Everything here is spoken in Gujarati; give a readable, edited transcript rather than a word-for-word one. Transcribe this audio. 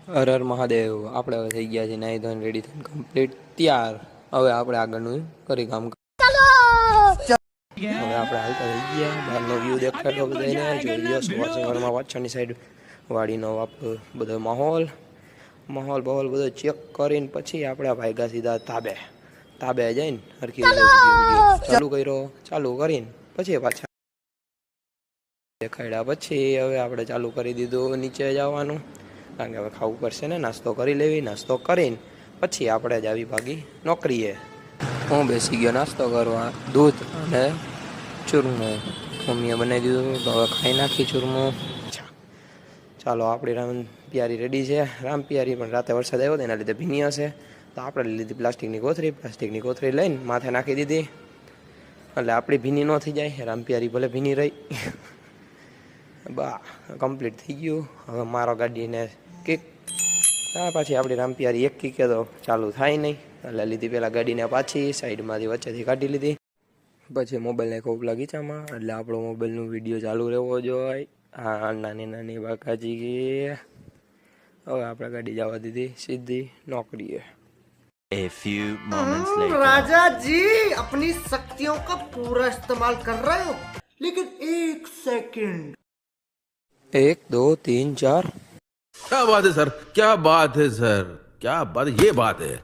હર હર મહાદેવ. આપણે હવે થઈ ગયા છે નાહી ધોઈને રેડી થઈને કમ્પ્લીટ તૈયાર. હવે આપણે આગળનું કરી કામ. હવે આપણે હાલતા થઈ ગયા. બહારનો વ્યૂ દેખાડો બધાને જોઈ લ્યો. સવારમાં પાછળની સાઈડ વાડીનો બધો માહોલ બધો ચેક કરીને પછી આપણે ભાગ્યા સીધા તાબે જઈને હરખી ચાલુ કર્યો. ચાલુ કરીને પછી પાછા દેખાડ્યા. પછી હવે આપણે ચાલુ કરી દીધું નીચે જવાનું, કારણ કે હવે ખાવું પડશે ને. નાસ્તો કરી લેવી. નાસ્તો કરીને પછી આપણે જ આવી ભાગી નોકરીએ. હું બેસી ગયો નાસ્તો કરવા. દૂધ અને ચૂરમું મમ્મીએ બનાવી દીધું, તો હવે ખાઈ નાખી ચૂરમું. ચાલો, આપણી રામપિયારી રેડી છે. રામપિયારી પણ રાતે વરસાદ આવ્યો એના લીધે ભીની હશે, તો આપણે લીધી પ્લાસ્ટિકની કોથળી લઈને માથે નાખી દીધી, એટલે આપણી ભીની ન થઈ જાય. રામપિયારી ભલે ભીની રહી. બા કમ્પ્લીટ થઈ ગયું. હવે મારો ગાડીને કિક, પાછી આપણી રામપિયારી એક કિકે તો ચાલુ થાય નહીં, એટલે લીધી પહેલાં ગાડીને પાછી સાઈડમાંથી વચ્ચેથી કાઢી લીધી. પછી મોબાઈલને ખૂબ બગીચામાં, એટલે આપણો મોબાઈલનો વિડીયો ચાલુ રહેવો જોઈએ. હા, નાની બાકાજી. હવે આપણે ગાડી જવા દીધી સીધી નોકરીએ. A few moments later. राजा जी अपनी शक्तियों का पूरा इस्तेमाल कर रहे हो, लेकिन एक सेकंड 1 2 3 4. क्या बात है सर, क्या बात है सर, क्या बात है, ये बात है.